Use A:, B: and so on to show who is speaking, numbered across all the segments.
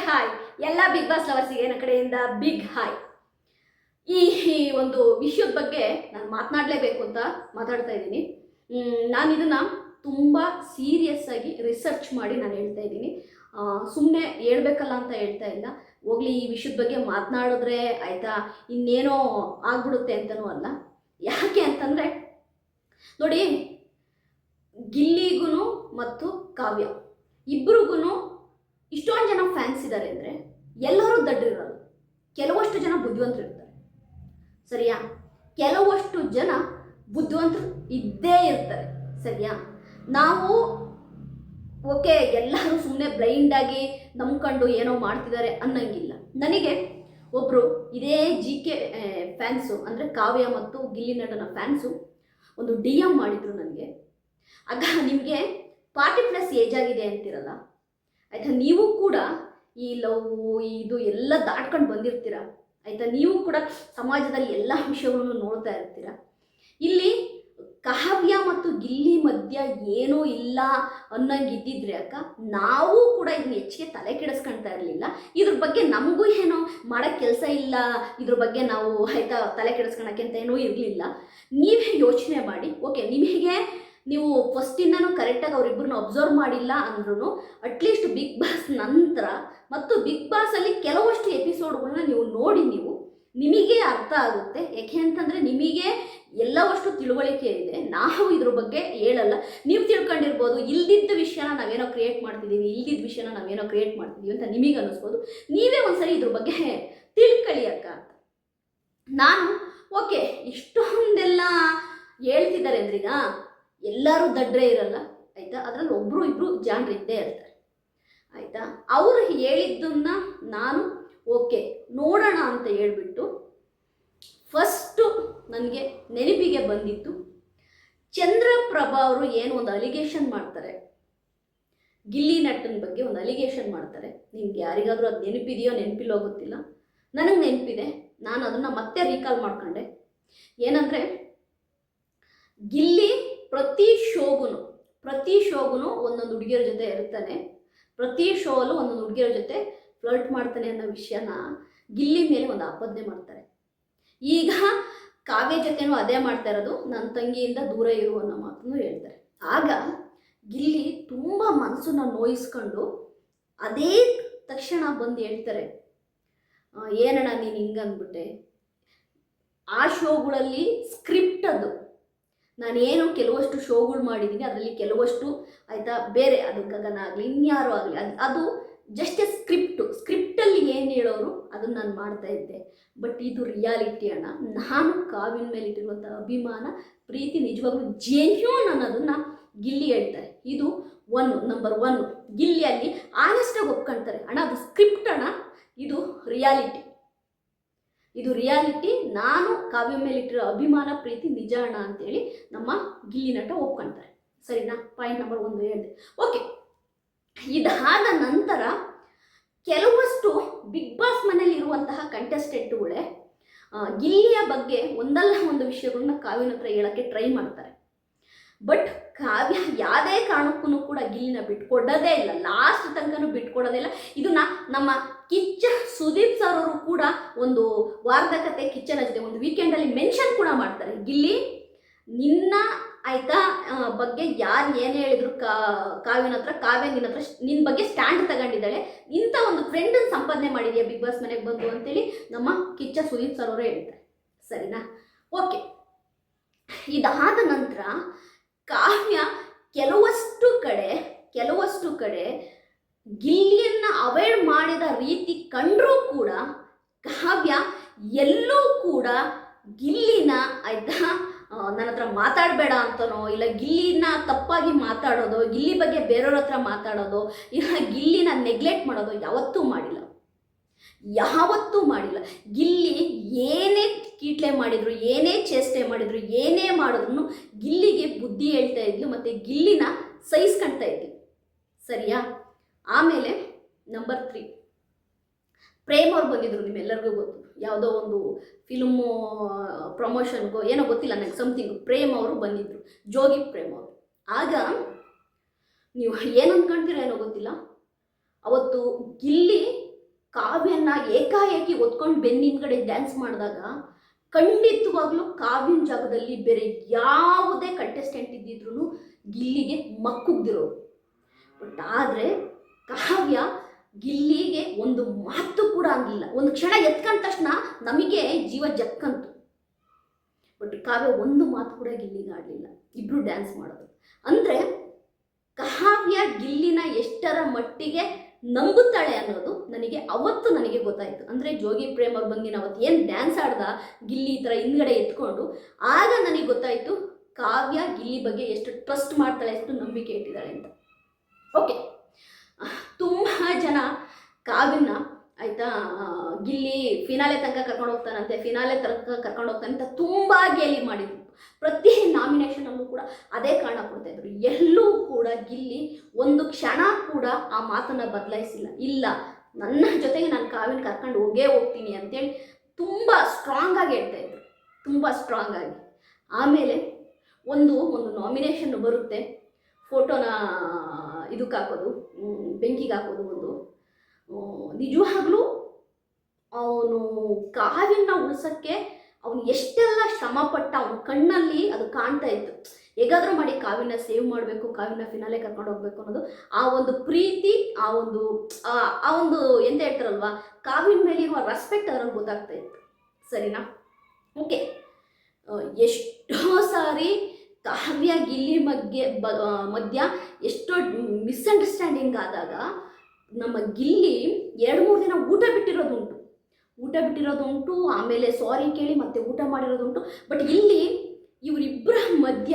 A: Hi ಎಲ್ಲ big boss ಲವರ್ಸಿಗೆ ನನ್ನ ಕಡೆಯಿಂದ ಬಿಗ್ ಹಾಯ್. ಈ ಒಂದು ವಿಷಯದ ಬಗ್ಗೆ ನಾನು ಮಾತನಾಡಲೇಬೇಕು ಅಂತ ಮಾತಾಡ್ತಾ ಇದ್ದೀನಿ. ನಾನು ಇದನ್ನು ತುಂಬ ಸೀರಿಯಸ್ ಆಗಿ ರಿಸರ್ಚ್ ಮಾಡಿ ನಾನು ಹೇಳ್ತಾ ಇದ್ದೀನಿ. ಸುಮ್ಮನೆ ಹೇಳ್ಬೇಕಲ್ಲ ಅಂತ ಹೇಳ್ತಾ ಇಲ್ಲ. ಹೋಗ್ಲಿ, ಈ ವಿಷಯದ ಬಗ್ಗೆ ಮಾತನಾಡಿದ್ರೆ ಆಯಿತಾ ಇನ್ನೇನೋ ಆಗ್ಬಿಡುತ್ತೆ ಅಂತನೂ ಅಲ್ಲ. ಯಾಕೆ ಅಂತಂದರೆ ನೋಡಿ, ಗಿಲ್ಲಿಗೂ ಮತ್ತು ಕಾವ್ಯ ಇಬ್ಬರಿಗೂ ಇಷ್ಟೊಂದು ಜನ ಫ್ಯಾನ್ಸ್ ಇದ್ದಾರೆ ಅಂದರೆ ಎಲ್ಲರೂ ದಡ್ರಿರಲ್ಲ. ಕೆಲವಷ್ಟು ಜನ ಬುದ್ಧಿವಂತರು ಇರ್ತಾರೆ, ಸರಿಯಾ? ಕೆಲವಷ್ಟು ಜನ ಬುದ್ಧಿವಂತರು ಇದ್ದೇ ಇರ್ತಾರೆ, ಸರಿಯಾ? ನಾವು ಓಕೆ ಎಲ್ಲರೂ ಸುಮ್ಮನೆ ಬ್ಲೈಂಡಾಗಿ ನಂಬ್ಕೊಂಡು ಏನೋ ಮಾಡ್ತಿದ್ದಾರೆ ಅನ್ನಂಗಿಲ್ಲ. ನನಗೆ ಒಬ್ಬರು ಇದೇ GK ಫ್ಯಾನ್ಸು ಅಂದರೆ ಕಾವ್ಯ ಮತ್ತು ಗಿಲ್ಲಿ ನಟನ ಫ್ಯಾನ್ಸು ಒಂದು DM ಮಾಡಿದರು ನನಗೆ. ಆಗ ನಿಮಗೆ 40+ ಏಜ್ ಆಗಿದೆ ಅಂತಿರಲ್ಲ, ಆಯಿತಾ? ನೀವು ಕೂಡ ಈ ಲವ್ ಇದು ಎಲ್ಲ ದಾಟ್ಕೊಂಡು ಬಂದಿರ್ತೀರ, ಆಯಿತಾ? ನೀವು ಕೂಡ ಸಮಾಜದಲ್ಲಿ ಎಲ್ಲ ವಿಷಯಗಳನ್ನು ನೋಡ್ತಾ ಇರ್ತೀರ. ಇಲ್ಲಿ ಕಾವ್ಯ ಮತ್ತು ಗಿಲ್ಲಿ ಮಧ್ಯ ಏನೂ ಇಲ್ಲ ಅನ್ನಂಗಿದ್ದಿದ್ರೆ ಅಕ್ಕ ನಾವು ಕೂಡ ಇದನ್ನ ಹೆಚ್ಚಿಗೆ ತಲೆ ಕೆಡಿಸ್ಕೊಳ್ತಾ ಇರಲಿಲ್ಲ. ಇದ್ರ ಬಗ್ಗೆ ನಮಗೂ ಏನೋ ಮಾಡೋಕ್ಕೆ ಕೆಲಸ ಇಲ್ಲ, ಇದ್ರ ಬಗ್ಗೆ ನಾವು ಆಯಿತಾ ತಲೆ ಕೆಡಿಸ್ಕೊಳಕ್ಕೆ ಅಂತ ಏನೂ ಇರಲಿಲ್ಲ. ನೀವೇ ಯೋಚನೆ ಮಾಡಿ. ಓಕೆ, ನಿಮಗೆ ನೀವು ಫಸ್ಟಿಂದನೂ ಕರೆಕ್ಟಾಗಿ ಅವರಿಬ್ಬರನ್ನ ಅಬ್ಸರ್ವ್ ಮಾಡಿಲ್ಲ ಅಂದ್ರೂ ಅಟ್ಲೀಸ್ಟ್ ಬಿಗ್ ಬಾಸ್ ನಂತರ ಮತ್ತು ಬಿಗ್ ಬಾಸಲ್ಲಿ ಕೆಲವಷ್ಟು ಎಪಿಸೋಡ್ಗಳನ್ನ ನೀವು ನೋಡಿ, ನಿಮಗೆ ಅರ್ಥ ಆಗುತ್ತೆ. ಯಾಕೆ ಅಂತಂದರೆ ನಿಮಗೆ ಎಲ್ಲವಷ್ಟು ತಿಳುವಳಿಕೆ ಇದೆ. ನಾವು ಇದ್ರ ಬಗ್ಗೆ ಹೇಳಲ್ಲ. ನೀವು ತಿಳ್ಕೊಂಡಿರ್ಬೋದು, ಇಲ್ದಿದ್ದ ವಿಷಯನ ನಾವೇನೋ ಕ್ರಿಯೇಟ್ ಮಾಡ್ತಿದ್ದೀವಿ, ಇಲ್ದಿದ್ದ ವಿಷಯನ ನಾವೇನೋ ಕ್ರಿಯೇಟ್ ಮಾಡ್ತಿದ್ದೀವಿ ಅಂತ ನಿಮಗೆ ಅನ್ನಿಸ್ಬೋದು. ನೀವೇ ಒಂದ್ಸರಿ ಇದ್ರ ಬಗ್ಗೆ ತಿಳ್ಕೊಳ್ಳಿ ಅಕ್ಕ ಅಂತ. ನಾನು ಓಕೆ ಇಷ್ಟೊಂದೆಲ್ಲ ಹೇಳ್ತಿದ್ದಾರೆ ಅಂದ್ರೀಗ ಎಲ್ಲರೂ ದಡ್ರೆ ಇರಲ್ಲ, ಆಯಿತಾ? ಅದರಲ್ಲಿ ಒಬ್ಬರು ಇಬ್ಬರು ಜಾಣರು ಇದ್ದೇ ಇರ್ತಾರೆ, ಆಯಿತಾ? ಅವರು ಹೇಳಿದ್ದನ್ನು ನಾನು ಓಕೆ ನೋಡೋಣ ಅಂತ ಹೇಳ್ಬಿಟ್ಟು ಫಸ್ಟು ನನಗೆ ನೆನಪಿಗೆ ಬಂದಿತ್ತು ಚಂದ್ರಪ್ರಭಾ ಅವರು ಏನು ಒಂದು ಅಲಿಗೇಷನ್ ಮಾಡ್ತಾರೆ, ಗಿಲ್ಲಿ ನಟನ ಬಗ್ಗೆ ಒಂದು ಅಲಿಗೇಷನ್ ಮಾಡ್ತಾರೆ. ನಿಮ್ಗೆ ಯಾರಿಗಾದರೂ ಅದು ನೆನಪಿದೆಯೋ ನೆನಪಿಲ್ಲೋ ಗೊತ್ತಿಲ್ಲ, ನನಗೆ ನೆನಪಿದೆ. ನಾನು ಅದನ್ನು ಮತ್ತೆ ರೀಕಾಲ್ ಮಾಡ್ಕೊಂಡೆ. ಏನಂದರೆ ಗಿಲ್ಲಿ ಪ್ರತಿ ಶೋಗೂ ಒಂದೊಂದು ಹುಡುಗಿಯರ ಜೊತೆ ಇರ್ತಾನೆ, ಪ್ರತಿ ಶೋ ಅಲ್ಲೂ ಒಂದೊಂದು ಹುಡುಗಿಯರ ಜೊತೆ ಫ್ಲರ್ಟ್ ಮಾಡ್ತಾನೆ ಅನ್ನೋ ವಿಷಯನ ಗಿಲ್ಲಿ ಮೇಲೆ ಒಂದು ಆಪಾದನೆ ಮಾಡ್ತಾರೆ. ಈಗ ಕಾವ್ಯ ಜೊತೆನೂ ಅದೇ ಮಾಡ್ತಾ ಇರೋದು, ನನ್ನ ತಂಗಿಯಿಂದ ದೂರ ಇರು ಅನ್ನೋ ಮಾತನ್ನು ಹೇಳ್ತಾರೆ. ಆಗ ಗಿಲ್ಲಿ ತುಂಬ ಮನಸ್ಸನ್ನು ನೋಯಿಸ್ಕೊಂಡು ಅದೇ ತಕ್ಷಣ ಬಂದು ಹೇಳ್ತಾರೆ, ಏನಣ್ಣ ನೀನು ಹಿಂಗಂದ್ಬಿಟ್ಟೆ. ಆ ಶೋಗಳಲ್ಲಿ ಸ್ಕ್ರಿಪ್ಟ್ ಅದು, ನಾನೇನು ಕೆಲವಷ್ಟು ಶೋಗಳು ಮಾಡಿದ್ದೀನಿ, ಅದರಲ್ಲಿ ಕೆಲವಷ್ಟು ಆಯಿತಾ ಬೇರೆ, ಅದು ಗಗನ ಆಗಲಿ ಇನ್ಯಾರೋ ಆಗಲಿ, ಅದು ಜಸ್ಟ್ ಸ್ಕ್ರಿಪ್ಟಲ್ಲಿ ಏನು ಹೇಳೋರು ಅದನ್ನು ನಾನು ಮಾಡ್ತಾ ಇದ್ದೆ. ಬಟ್ ಇದು ರಿಯಾಲಿಟಿ ಅಣ್ಣ. ನಾನು ಕಾವ್ಯನ ಮೇಲೆ ಇಟ್ಟಿರುವಂಥ ಅಭಿಮಾನ ಪ್ರೀತಿ ನಿಜವಾಗ್ಲೂ ಜೆನ್ಯೂನ್ ಅನ್ನೋದನ್ನು ಗಿಲ್ಲಿ ಹೇಳ್ತಾರೆ. ಇದು ನಂಬರ್ 1. ಗಿಲ್ಲಿ ಅಲ್ಲಿ ಆನೆಸ್ಟಾಗಿ ಒಪ್ಕೊಳ್ತಾರೆ, ಅಣ್ಣ ಅದು ಸ್ಕ್ರಿಪ್ಟ್ ಅಣ್ಣ, ಇದು ರಿಯಾಲಿಟಿ. ನಾನು ಕಾವ್ಯ ಮೇಲೆ ಇಟ್ಟಿರೋ ಅಭಿಮಾನ ಪ್ರೀತಿ ನಿಜ ಅಣ್ಣ ಅಂತೇಳಿ ನಮ್ಮ ಗಿಲ್ಲಿ ನಟ ಒಪ್ಕೊಳ್ತಾರೆ, ಸರಿನಾ? ಪಾಯಿಂಟ್ ನಂಬರ್ 1 ಹೇಳಿದೆ. ಓಕೆ, ಇದಾದ ನಂತರ ಕೆಲವಷ್ಟು ಬಿಗ್ ಬಾಸ್ ಮನೇಲಿ ಇರುವಂತಹ ಕಂಟೆಸ್ಟೆಂಟ್ಗಳೇ ಗಿಲ್ಲಿಯ ಬಗ್ಗೆ ಒಂದಲ್ಲ ಒಂದು ವಿಷಯಗಳನ್ನ ಕಾವ್ಯನ ಹತ್ರ ಹೇಳೋಕ್ಕೆ ಟ್ರೈ ಮಾಡ್ತಾರೆ. ಬಟ್ ಕಾವ್ಯ ಯಾವುದೇ ಕಾರಣಕ್ಕೂ ಕೂಡ ಗಿಲ್ಲಿನ ಬಿಟ್ಕೊಡೋದೇ ಇಲ್ಲ, ಲಾಸ್ಟ್ ತನಕನೂ ಬಿಟ್ಕೊಡೋದೇ ಇಲ್ಲ. ಇದನ್ನ ನಮ್ಮ ಕಿಚ್ಚ ಸುದೀಪ್ ಸರ್ ಅವರು ಕೂಡ ಒಂದು ವಾರದ ಕತೆ ಕಿಚ್ಚನ ಜೊತೆ ಒಂದು ವೀಕೆಂಡಲ್ಲಿ ಮೆನ್ಷನ್ ಕೂಡ ಮಾಡ್ತಾರೆ, ಗಿಲ್ಲಿ ನಿನ್ನ ಆಯಿತಾ ಬಗ್ಗೆ ಯಾರು ಏನು ಹೇಳಿದ್ರು ಕಾವ್ಯನ ಹತ್ರ, ಕಾವ್ಯ ನಿನ್ನ ಬಗ್ಗೆ ಸ್ಟ್ಯಾಂಡ್ ತಗೊಂಡಿದ್ದಾಳೆ, ಇಂಥ ಒಂದು ಫ್ರೆಂಡನ್ನು ಸಂಪಾದನೆ ಮಾಡಿದೆಯಾ ಬಿಗ್ ಬಾಸ್ ಮನೆಗೆ ಬಂದು ಅಂತೇಳಿ ನಮ್ಮ ಕಿಚ್ಚ ಸುದೀಪ್ ಸರ್ ಅವರೇ ಹೇಳ್ತಾರೆ, ಸರಿನಾ? ಓಕೆ, ಇದಾದ ನಂತರ ಕಾವ್ಯ ಕೆಲವಷ್ಟು ಕಡೆ ಗಿಲ್ಲಿಯನ್ನು ಅವಾಯ್ಡ್ ಮಾಡಿದ ರೀತಿ ಕಂಡರೂ ಕೂಡ ಕಾವ್ಯ ಎಲ್ಲೂ ಕೂಡ ಗಿಲ್ಲಿನ ಆಯಿತಾ ನನ್ನ ಹತ್ರ ಮಾತಾಡಬೇಡ ಅಂತನೋ, ಇಲ್ಲ ಗಿಲ್ಲಿನ ತಪ್ಪಾಗಿ ಮಾತಾಡೋದು, ಗಿಲ್ಲಿ ಬಗ್ಗೆ ಬೇರೆಯವ್ರ ಹತ್ರ ಮಾತಾಡೋದು, ಇಲ್ಲ ಗಿಲ್ಲಿನ ನೆಗ್ಲೆಕ್ಟ್ ಮಾಡೋದು ಯಾವತ್ತೂ ಮಾಡಿಲ್ಲ. ಗಿಲ್ಲಿ ಏನೇ ಕೀಟ್ಲೆ ಮಾಡಿದ್ರು, ಏನೇ ಚೇಷ್ಟೆ ಮಾಡಿದ್ರು, ಏನೇ ಮಾಡಿದ್ರು ಗಿಲ್ಲಿಗೆ ಬುದ್ಧಿ ಹೇಳ್ತಾ ಇದ್ಲು ಮತ್ತು ಗಿಲ್ಲಿನ ಸಹಿಸ್ಕೊಳ್ತಾ ಇದ್ಲು, ಸರಿಯಾ? ಆಮೇಲೆ ನಂಬರ್ 3 ಪ್ರೇಮ್ ಅವ್ರು ಬಂದಿದ್ರು, ನಿಮ್ಮೆಲ್ಲರಿಗೂ ಗೊತ್ತು. ಯಾವುದೋ ಒಂದು ಫಿಲ್ಮು ಪ್ರಮೋಷನ್ಗೋ ಏನೋ ಗೊತ್ತಿಲ್ಲ ನನಗೆ, ಸಮಥಿಂಗ್ ಪ್ರೇಮ್ ಅವರು ಬಂದಿದ್ದರು, ಜೋಗಿ ಪ್ರೇಮ್ ಅವರು. ಆಗ ನೀವು ಏನು ಅಂದ್ಕೊಳ್ತೀರ ಏನೋ ಗೊತ್ತಿಲ್ಲ, ಅವತ್ತು ಗಿಲ್ಲಿ ಕಾವ್ಯನ ಏಕಾಏಕಿ ಒತ್ಕೊಂಡು ಬೆನ್ನಿನ್ಗಡೆ ಡ್ಯಾನ್ಸ್ ಮಾಡಿದಾಗ ಖಂಡಿತವಾಗ್ಲೂ ಕಾವ್ಯನ ಜಾಗದಲ್ಲಿ ಬೇರೆ ಯಾವುದೇ ಕಂಟೆಸ್ಟೆಂಟ್ ಇದ್ದಿದ್ರು ಗಿಲ್ಲಿಗೆ ಮಕ್ಕುಗ್ದಿರೋರು. ಬಟ್ ಆದರೆ ಕಾವ್ಯ ಗಿಲ್ಲಿಗೆ ಒಂದು ಮಾತು ಕೂಡ ಆಗಿಲ್ಲ. ಒಂದು ಕ್ಷಣ ಎತ್ಕೊಂಡ ತಕ್ಷಣ ನಮಗೆ ಜೀವ ಜಕ್ಕಂತು. ಬಟ್ ಕಾವ್ಯ ಒಂದು ಮಾತು ಕೂಡ ಗಿಲ್ಲಿಗೆ ಆಡಲಿಲ್ಲ. ಇಬ್ರು ಡ್ಯಾನ್ಸ್ ಮಾಡೋದು ಅಂದರೆ ಕಾವ್ಯ ಗಿಲ್ಲಿನ ಎಷ್ಟರ ಮಟ್ಟಿಗೆ ನಂಬುತ್ತಾಳೆ ಅನ್ನೋದು ನನಗೆ ಗೊತ್ತಾಯಿತು. ಅಂದರೆ ಜೋಗಿ ಪ್ರೇಮ್ ಅವ್ರು ಬಂದಿನ ಅವತ್ತು ಏನು ಡ್ಯಾನ್ಸ್ ಆಡ್ದ ಗಿಲ್ಲಿ ಈ ಥರ ಹಿಂದ್ಗಡೆ ಎತ್ಕೊಂಡು, ಆಗ ನನಗೆ ಗೊತ್ತಾಯಿತು ಕಾವ್ಯ ಗಿಲ್ಲಿ ಬಗ್ಗೆ ಎಷ್ಟು ಟ್ರಸ್ಟ್ ಮಾಡ್ತಾಳೆ, ಎಷ್ಟು ನಂಬಿಕೆ ಇಟ್ಟಿದ್ದಾಳೆ ಅಂತ. ಓಕೆ, ತುಂಬ ಜನ ಕಾವ್ಯನ ಆಯಿತಾ ಗಿಲ್ಲಿ ಫಿನಾಲೆ ತನಕ ಕರ್ಕೊಂಡು ಹೋಗ್ತಾನೆ ಅಂತ ತುಂಬ ಗೇಲಿ ಮಾಡಿದ್ರು. ಪ್ರತಿ ನಾಮಿನೇಷನಲ್ಲೂ ಕೂಡ ಅದೇ ಕಾರಣ ಕೊಡ್ತಾಯಿದ್ರು. ಎಲ್ಲೂ ಕೂಡ ಗಿಲ್ಲಿ ಒಂದು ಕ್ಷಣ ಕೂಡ ಆ ಮಾತನ್ನು ಬದಲಾಯಿಸಿಲ್ಲ. ಇಲ್ಲ, ನನ್ನ ಜೊತೆಗೆ ನಾನು ಕಾವ್ಯನ ಕರ್ಕೊಂಡು ಹೋಗ್ತೀನಿ ಅಂತೇಳಿ ತುಂಬ ಸ್ಟ್ರಾಂಗಾಗಿ ಹೇಳ್ತಾಯಿದ್ರು, ತುಂಬ ಸ್ಟ್ರಾಂಗಾಗಿ. ಆಮೇಲೆ ಒಂದು ನಾಮಿನೇಷನ್ ಬರುತ್ತೆ, ಫೋಟೋನ ಇದಕ್ಕೆ ಹಾಕೋದು, ಬೆಂಕಿಗೆ ಹಾಕೋದು. ನಿಜವಾಗ್ಲೂ ಅವನು ಕಾವ್ಯನ ಉಳಿಸೋಕ್ಕೆ ಅವನು ಎಷ್ಟೆಲ್ಲ ಶ್ರಮಪಟ್ಟ, ಅವನ ಕಣ್ಣಲ್ಲಿ ಅದು ಕಾಣ್ತಾ ಇತ್ತು. ಹೇಗಾದರೂ ಮಾಡಿ ಕಾವ್ಯನ ಸೇವ್ ಮಾಡಬೇಕು, ಕಾವ್ಯನ ಫಿನಾಲೆ ಕರ್ಕೊಂಡು ಹೋಗ್ಬೇಕು ಅನ್ನೋದು, ಆ ಒಂದು ಪ್ರೀತಿ, ಆ ಒಂದು ಎಂತ ಹೇಳ್ತಾರಲ್ವ, ಕಾವ್ಯನ ಮೇಲೆ ಇರುವ ರೆಸ್ಪೆಕ್ಟ್ ಅದರಲ್ಲಿ ಗೊತ್ತಾಗ್ತಾ ಇತ್ತು. ಸರಿನಾ? ಓಕೆ, ಎಷ್ಟೋ ಸಾರಿ ಕಾವ್ಯ ಗಿಲ್ಲಿ ಮಧ್ಯ ಎಷ್ಟೋ ಮಿಸ್ಅಂಡರ್ಸ್ಟ್ಯಾಂಡಿಂಗ್ ಆದಾಗ ನಮ್ಮ ಗಿಲ್ಲಿ 2-3 ದಿನ ಊಟ ಬಿಟ್ಟಿರೋದುಂಟು, ಆಮೇಲೆ ಸಾರಿ ಕೇಳಿ ಮತ್ತೆ ಊಟ ಮಾಡಿರೋದುಂಟು. ಬಟ್ ಇಲ್ಲಿ ಇವರಿಬ್ಬರ ಮಧ್ಯ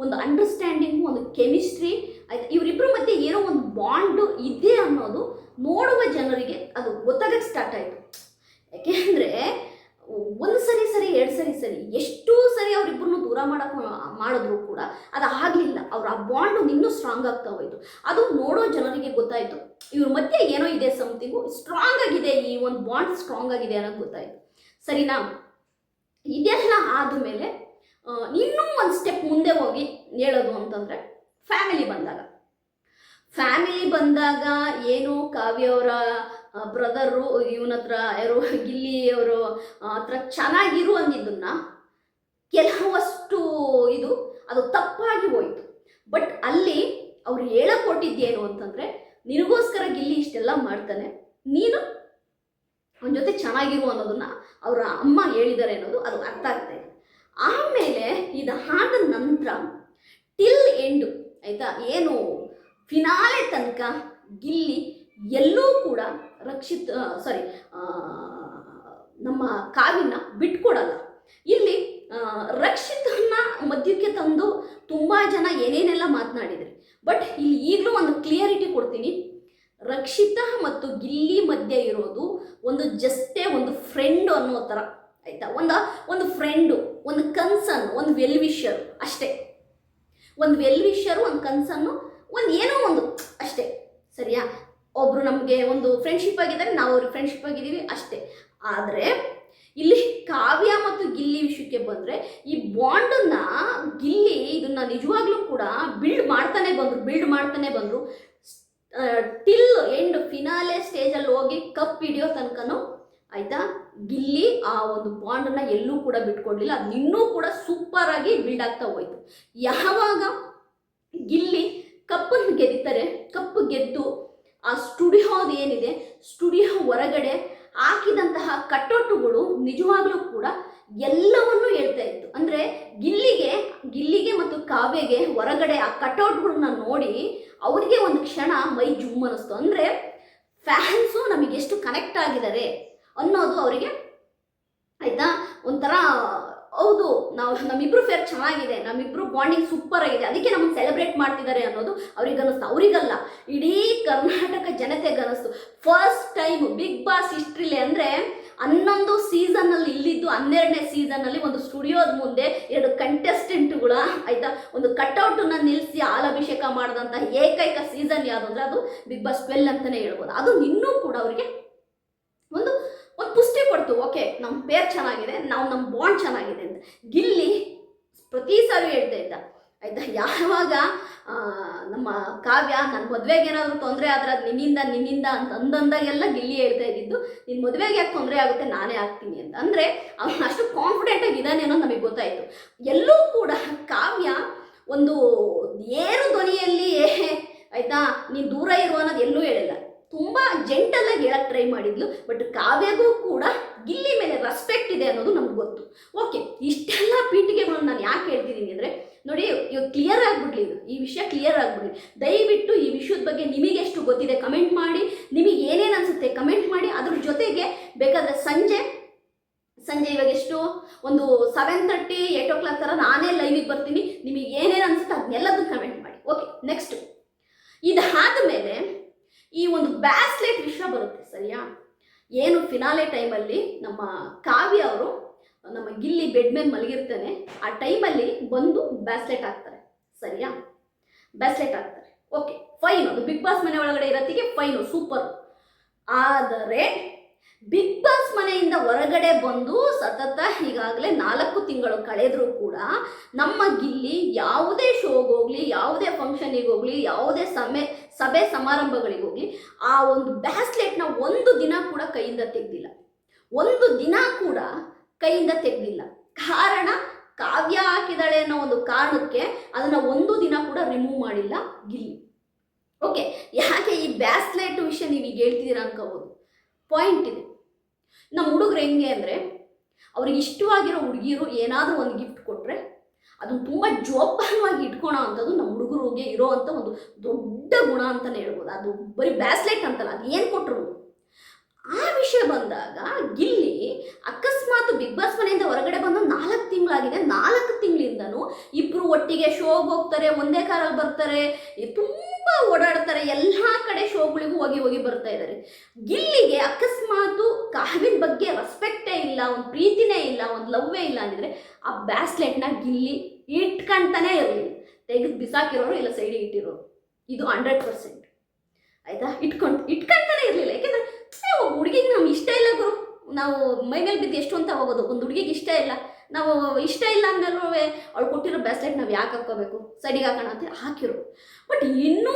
A: ಒಂದು ಅಂಡರ್ಸ್ಟ್ಯಾಂಡಿಂಗು, ಒಂದು ಕೆಮಿಸ್ಟ್ರಿ ಆಯ್ತು, ಇವರಿಬ್ಬರ ಮಧ್ಯೆ ಏನೋ ಒಂದು ಬಾಂಡು ಇದೆ ಅನ್ನೋದು ನೋಡುವ ಜನರಿಗೆ ಅದು ಗೊತ್ತಾಗಕ್ಕೆ ಸ್ಟಾರ್ಟ್ ಆಯಿತು. ಯಾಕೆಂದರೆ ಒಂದು ಸರಿ 2 ಸರಿ ಎಷ್ಟೂ ಸರಿ ಅವರಿಬ್ಬರನ್ನು ದೂರ ಮಾಡಿದ್ರು ಕೂಡ ಅದು ಆಗಲಿಲ್ಲ. ಅವ್ರ ಆ ಬಾಂಡು ಇನ್ನೂ ಸ್ಟ್ರಾಂಗ್ ಆಗ್ತಾ ಹೋಯಿತು. ಅದು ನೋಡೋ ಜನರಿಗೆ ಗೊತ್ತಾಯಿತು, ಇವ್ರ ಮಧ್ಯೆ ಏನೋ ಇದೆ, ಸಮಥಿಂಗು ಸ್ಟ್ರಾಂಗ್ ಆಗಿದೆ, ಈ ಒಂದು ಬಾಂಡ್ ಸ್ಟ್ರಾಂಗ್ ಆಗಿದೆ ಅನ್ನೋದು ಗೊತ್ತಾಯಿತು. ಸರಿನಾ? ಇದೆಲ್ಲ ಆದಮೇಲೆ ಇನ್ನೂ ಒಂದು ಸ್ಟೆಪ್ ಮುಂದೆ ಹೋಗಿ ಹೇಳೋದು ಅಂತಂದರೆ ಫ್ಯಾಮಿಲಿ ಬಂದಾಗ ಏನು ಕಾವ್ಯವರ ಬ್ರದರು ಇವನ ಹತ್ರ ಯಾರು ಗಿಲ್ಲಿಯವರು ಹತ್ರ ಚೆನ್ನಾಗಿರು ಅಂದಿದ್ದನ್ನ ಕೆಲವಷ್ಟು ಅದು ತಪ್ಪಾಗಿ ಹೋಯಿತು. ಬಟ್ ಅಲ್ಲಿ ಅವ್ರು ಹೇಳಕೊಟ್ಟಿದ್ದೇನು ಅಂತಂದರೆ, ನಿನಗೋಸ್ಕರ ಗಿಲ್ಲಿ ಇಷ್ಟೆಲ್ಲ ಮಾಡ್ತಾನೆ, ನೀನು ಅವನ ಜೊತೆ ಚೆನ್ನಾಗಿರು ಅನ್ನೋದನ್ನ ಅವರ ಅಮ್ಮ ಹೇಳಿದ್ದಾರೆ ಅನ್ನೋದು ಅದು ಅರ್ಥ ಆಗ್ತಾ ಇದೆ. ಆಮೇಲೆ ಇದಾದ ನಂತರ ಟಿಲ್ ಎಂಡು ಆಯಿತಾ, ಏನು ಫಿನಾಲೆ ತನಕ ಗಿಲ್ಲಿ ಎಲ್ಲೂ ಕೂಡ ನಮ್ಮ ಕಾವ್ಯನ ಬಿಟ್ಕೊಡಲ್ಲ. ಇಲ್ಲಿ ರಕ್ಷಿತನ್ನ ಮಧ್ಯಕ್ಕೆ ತಂದು ತುಂಬ ಜನ ಏನೇನೆಲ್ಲ ಮಾತನಾಡಿದ್ರಿ. ಬಟ್ ಇಲ್ಲಿ ಈಗಲೂ ಒಂದು ಕ್ಲಿಯರಿಟಿ ಕೊಡ್ತೀನಿ, ರಕ್ಷಿತಾ ಮತ್ತು ಗಿಲ್ಲಿ ಮಧ್ಯೆ ಇರೋದು ಒಂದು ಫ್ರೆಂಡ್ ಅನ್ನೋ ಥರ ಆಯಿತಾ, ಒಂದು ಫ್ರೆಂಡು, ಒಂದು ಕನ್ಸರ್ನ್, ಒಂದು ವೆಲ್ವಿಷರು ಅಷ್ಟೇ. ಒಂದು ವೆಲ್ವಿಷರು, ಒಂದು ಕನ್ಸರ್ನು, ಏನೋ ಒಂದು ಅಷ್ಟೇ. ಸರಿಯಾ? ಒಬ್ಬರು ನಮಗೆ ಒಂದು ಫ್ರೆಂಡ್ಶಿಪ್ ಆಗಿದ್ದಾರೆ, ನಾವು ಅವ್ರಿಗೆ ಫ್ರೆಂಡ್ಶಿಪ್ ಆಗಿದ್ದೀವಿ ಅಷ್ಟೇ. ಆದರೆ ಇಲ್ಲಿ ಕಾವ್ಯ ಮತ್ತು ಗಿಲ್ಲಿ ವಿಷಯಕ್ಕೆ ಬಂದರೆ ಈ ಬಾಂಡನ್ನು ಗಿಲ್ಲಿ ಇದನ್ನು ನಿಜವಾಗ್ಲೂ ಕೂಡ ಬಿಲ್ಡ್ ಮಾಡ್ತಾನೆ ಬಂದರು ಟಿಲ್ ಎಂಡ್ ಫಿನಾಲೆ ಸ್ಟೇಜಲ್ಲಿ ಹೋಗಿ ಕಪ್ ಹಿಡಿಯೋ ತನಕನೂ ಆಯಿತಾ. ಗಿಲ್ಲಿ ಆ ಒಂದು ಬಾಂಡನ್ನು ಎಲ್ಲೂ ಕೂಡ ಬಿಟ್ಕೊಡ್ಲಿಲ್ಲ. ಅದು ಇನ್ನೂ ಕೂಡ ಸೂಪರಾಗಿ ಬಿಲ್ಡ್ ಆಗ್ತಾ ಹೋಯ್ತು. ಯಾವಾಗ ಗಿಲ್ಲಿ ಕಪ್ಪನ್ನು ಗೆದ್ದಿದ್ದಾರೆ, ಕಪ್ಪು ಗೆದ್ದು ಆ ಸ್ಟುಡಿಯೋದು ಏನಿದೆ, ಸ್ಟುಡಿಯೋ ಹೊರಗಡೆ ಹಾಕಿದಂತಹ ಕಟೌಟುಗಳು ನಿಜವಾಗ್ಲೂ ಕೂಡ ಎಲ್ಲವನ್ನೂ ಹೇಳ್ತಾ ಇತ್ತು. ಅಂದರೆ ಗಿಲ್ಲಿಗೆ ಮತ್ತು ಕಾವ್ಯಗೆ ಹೊರಗಡೆ ಆ ಕಟೌಟ್ಗಳನ್ನ ನೋಡಿ ಅವರಿಗೆ ಒಂದು ಕ್ಷಣ ಮೈ ಜುಮ್ ಅನ್ನಿಸ್ತು. ಅಂದರೆ ಫ್ಯಾನ್ಸು ನಮಗೆ ಎಷ್ಟು ಕನೆಕ್ಟ್ ಆಗಿದ್ದಾರೆ ಅನ್ನೋದು ಅವರಿಗೆ ಆಯಿತಾ ಒಂಥರ, ಹೌದು ನಮ್ಮಿಬ್ರು ಫೇರ್ ಚೆನ್ನಾಗಿದೆ, ನಮ್ಮಿಬ್ರು ಬಾಂಡಿಂಗ್ ಸೂಪರ್ ಆಗಿದೆ, ಅದಕ್ಕೆ ನಮಗೆ ಸೆಲೆಬ್ರೇಟ್ ಮಾಡ್ತಿದ್ದಾರೆ ಅನ್ನೋದು ಅವ್ರಿಗನ್ನಿಸ್ತು. ಅವರಿಗಲ್ಲ, ಇಡೀ ಕರ್ನಾಟಕ ಜನತೆಗನ್ನಿಸ್ತು. ಫಸ್ಟ್ ಟೈಮ್ ಬಿಗ್ ಬಾಸ್ ಹಿಸ್ಟ್ರಿಲಿ ಅಂದರೆ 11 ಸೀಸನ್ನಲ್ಲಿ ಇಲ್ಲಿದ್ದು 12ನೇ ಸೀಸನ್ನಲ್ಲಿ ಒಂದು ಸ್ಟುಡಿಯೋದ ಮುಂದೆ 2 ಕಂಟೆಸ್ಟೆಂಟ್ಗಳ ಆಯಿತಾ ಒಂದು ಕಟ್ಔಟನ್ನು ನಿಲ್ಲಿಸಿ ಹಾಲಾಭಿಷೇಕ ಮಾಡಿದಂಥ ಏಕೈಕ ಸೀಸನ್ ಯಾವುದು ಅಂದರೆ ಅದು ಬಿಗ್ ಬಾಸ್ 12 ಅಂತಲೇ ಹೇಳ್ಬೋದು. ಅದು ಇನ್ನೂ ಕೂಡ ಅವರಿಗೆ ಒಂದು ಪುಷ್ಟಿ ಕೊಡ್ತು. ಓಕೆ, ನಮ್ಮ ಪೇರ್ ಚೆನ್ನಾಗಿದೆ, ನಮ್ಮ ಬಾಂಡ್ ಚೆನ್ನಾಗಿದೆ ಅಂತ. ಗಿಲ್ಲಿ ಪ್ರತಿ ಸಾರಿ ಹೇಳ್ತಾ ಇದ್ದ ಆಯಿತಾ. ಯಾವಾಗ ನಮ್ಮ ಕಾವ್ಯ ನನ್ನ ಮದುವೆಗೆ ಏನಾದರೂ ತೊಂದರೆ ಆದರೆ ಅದು ನಿನ್ನಿಂದ ಅಂತ ಅಂದಂದಾಗೆಲ್ಲ ಗಿಲ್ಲಿ ಹೇಳ್ತಾ ಇದ್ದಿದ್ದು, ನಿನ್ನ ಮದುವೆಗೆ ಯಾಕೆ ತೊಂದರೆ ಆಗುತ್ತೆ, ನಾನೇ ಆಗ್ತೀನಿ ಅಂತ. ಅಂದರೆ ಅವನು ಅಷ್ಟು ಕಾನ್ಫಿಡೆಂಟಾಗಿ ಇದ್ದಾನೆ ಅನ್ನೋದು ನಮಗೆ ಗೊತ್ತಾಯಿತು. ಎಲ್ಲೂ ಕೂಡ ಕಾವ್ಯ ಒಂದು ಏರು ಧ್ವನಿಯಲ್ಲಿ ಆಯಿತಾ ನೀನು ದೂರ ಇರುವ ಅನ್ನೋದು ಎಲ್ಲೂ ಹೇಳಿಲ್ಲ. ತುಂಬ ಜೆಂಟಲಾಗಿ ಹೇಳಕ್ಕೆ ಟ್ರೈ ಮಾಡಿದ್ಲು. ಬಟ್ ಕಾವ್ಯಗೂ ಕೂಡ ಗಿಲ್ಲಿ ಮೇಲೆ ರೆಸ್ಪೆಕ್ಟ್ ಇದೆ ಅನ್ನೋದು ನಮ್ಗೆ ಗೊತ್ತು. ಓಕೆ, ಇಷ್ಟೆಲ್ಲ ಪೀಠಿಗೆಗಳನ್ನು ನಾನು ಯಾಕೆ ಹೇಳ್ತಿದ್ದೀನಿ ಅಂದರೆ, ನೋಡಿ ಇವಾಗ ಕ್ಲಿಯರ್ ಆಗಿಬಿಡ್ಲಿ, ಈ ವಿಷಯ ಕ್ಲಿಯರ್ ಆಗಿಬಿಡ್ಲಿ. ದಯವಿಟ್ಟು ಈ ವಿಷಯದ ಬಗ್ಗೆ ನಿಮಗೆ ಎಷ್ಟು ಗೊತ್ತಿದೆ ಕಮೆಂಟ್ ಮಾಡಿ, ನಿಮಗೆ ಏನೇನು ಅನಿಸುತ್ತೆ ಕಮೆಂಟ್ ಮಾಡಿ. ಅದ್ರ ಜೊತೆಗೆ ಬೇಕಾದರೆ ಸಂಜೆ ಇವಾಗ ಎಷ್ಟು ಒಂದು 7:30 8 o'clock ಥರ ನಾನೇ ಲೈವಿಗೆ ಬರ್ತೀನಿ. ನಿಮಗೆ ಏನೇನು ಅನಿಸುತ್ತೆ ಅದನ್ನೆಲ್ಲದನ್ನು ಕಮೆಂಟ್ ಮಾಡಿ. ಓಕೆ, ನೆಕ್ಸ್ಟ್ ಇದಾದ ಮೇಲೆ ಈ ಒಂದು ಬ್ಯಾಸ್ಲೆಟ್ ವಿಷಯ ಬರುತ್ತೆ, ಸರಿಯಾ. ಏನು ಫಿನಾಲೆ ಟೈಮಲ್ಲಿ ನಮ್ಮ ಕಾವ್ಯ ಅವರು ನಮ್ಮ ಗಿಲ್ಲಿ ಬೆಡ್ ಮೇಲೆ ಮಲಗಿರ್ತಾನೆ, ಆ ಟೈಮಲ್ಲಿ ಬಂದು ಬ್ಯಾಸ್ಲೆಟ್ ಹಾಕ್ತಾರೆ, ಸರಿಯಾ. ಬ್ಯಾಸ್ಲೆಟ್ ಹಾಕ್ತಾರೆ, ಓಕೆ ಫೈನ್. ಅದು ಬಿಗ್ ಬಾಸ್ ಮನೆ ಒಳಗಡೆ ಇರೋತ್ತಿಗೆ ಫೈನು, ಸೂಪರ್. ಆದರೆ ಬಿಗ್ ಬಾಸ್ ಮನೆಯಿಂದ ಹೊರಗಡೆ ಬಂದು ಸತತ ಈಗಾಗಲೇ 4 ತಿಂಗಳು ಕಳೆದರೂ ಕೂಡ ನಮ್ಮ ಗಿಲ್ಲಿ ಯಾವುದೇ ಶೋಗೋಗಲಿ, ಯಾವುದೇ ಫಂಕ್ಷನಿಗೆ ಹೋಗಲಿ, ಯಾವುದೇ ಸಭೆ ಸಮಾರಂಭಗಳಿಗೋಗಲಿ ಆ ಒಂದು ಬ್ಯಾಸ್ಲೆಟ್ನ ಒಂದು ದಿನ ಕೂಡ ಕೈಯಿಂದ ತೆಗೆದಿಲ್ಲ. ಒಂದು ದಿನ ಕೂಡ ಕೈಯಿಂದ ತೆಗೆದಿಲ್ಲ. ಕಾರಣ ಕಾವ್ಯ ಹಾಕಿದಾಳೆ ಅನ್ನೋ ಒಂದು ಕಾರಣಕ್ಕೆ ಅದನ್ನು ಒಂದು ದಿನ ಕೂಡ ರಿಮೂವ್ ಮಾಡಿಲ್ಲ ಗಿಲ್ಲಿ. ಓಕೆ, ಯಾಕೆ ಈ ಬ್ಯಾಸ್ಲೆಟ್ ವಿಷಯ ನೀವು ಈಗ ಹೇಳ್ತಿದ್ದೀರಾ ಅನ್ಕೋಬೋದು. ಪಾಯಿಂಟ್ ಇದೆ. ನಮ್ಮ ಹುಡುಗರು ಹೆಂಗೆ ಅಂದರೆ, ಅವ್ರಿಗೆ ಇಷ್ಟವಾಗಿರೋ ಹುಡುಗಿರು ಏನಾದರೂ ಒಂದು ಗಿಫ್ಟ್ ಕೊಟ್ಟರೆ ಅದನ್ನು ತುಂಬ ಜೋಪಾನವಾಗಿ ಇಟ್ಕೊಳೋ ಅಂಥದ್ದು ನಮ್ಮ ಹುಡುಗರಿಗೆ ಇರೋ ಅಂಥ ಒಂದು ದೊಡ್ಡ ಗುಣ ಅಂತಲೇ ಹೇಳ್ಬೋದು. ಅದು ಬರೀ ಬ್ಯಾಸ್ಲೆಟ್ ಅಂತಲ್ಲ, ಅದು ಏನು ಕೊಟ್ಟರು. ಆ ವಿಷಯ ಬಂದಾಗ ಗಿಲ್ಲಿ ಅಕಸ್ಮಾತ್ ಬಿಗ್ ಬಾಸ್ ಮನೆಯಿಂದ ಹೊರಗಡೆ ಬಂದು 4 ತಿಂಗಳಾಗಿದೆ. 4 ತಿಂಗಳಿಂದನೂ ಇಬ್ಬರು ಒಟ್ಟಿಗೆ ಶೋಗೆ ಹೋಗ್ತಾರೆ, ಒಂದೇ ಕಾರಲ್ಲಿ ಬರ್ತಾರೆ, ತುಂಬ ಓಡಾಡ್ತಾರೆ, ಎಲ್ಲ ಕಡೆ ಶೋಗಳಿಗೂ ಹೋಗಿ ಬರ್ತಾ ಇದ್ದಾರೆ. ಗಿಲ್ಲಿಗೆ ಅಕಸ್ಮಾತು ಕಾವ್ಯನ ಬಗ್ಗೆ ರೆಸ್ಪೆಕ್ಟೇ ಇಲ್ಲ, ಒಂದು ಪ್ರೀತಿನೇ ಇಲ್ಲ, ಒಂದು ಲವ್ವೇ ಇಲ್ಲ ಅಂದಿದ್ರೆ ಆ ಬ್ಯಾಸ್ಲೆಟ್ನ ಗಿಲ್ಲಿ ಇಟ್ಕೊಂತಾನೆ ಇರಲಿಲ್ಲ. ತೆಗೆದು ಬಿಸಾಕಿರೋರು ಇಲ್ಲ ಸೈಡಿಗೆ ಇಟ್ಟಿರೋರು, ಇದು 100%. ಆಯಿತಾ. ಇಟ್ಕೊಂತಾನೆ ಇರಲಿಲ್ಲ. ಯಾಕೆಂದರೆ ಒಬ್ಬ ಹುಡುಗಿಗೆ ನಮ್ಗೆ ಇಷ್ಟ ಇಲ್ಲ ಗುರು, ನಾವು ಮೈ ಮೇಲೆ ಬಿದ್ದು ಎಷ್ಟು ಅಂತ ಹೋಗೋದು. ಒಂದು ಹುಡುಗಿಗೆ ಇಷ್ಟ ಇಲ್ಲ, ನಾವು ಇಷ್ಟ ಇಲ್ಲ ಅಂದಮೇಲೂ ಅವಳು ಕೊಟ್ಟಿರೋ ಬ್ಯಾಸ್ಲೆಟ್ ನಾವು ಯಾಕೆ ಹಾಕ್ಕೋಬೇಕು, ಸೈಡಿಗೆ ಹಾಕೋಣ ಅಂತ ಹಾಕಿರೋ. ಬಟ್ ಇನ್ನೂ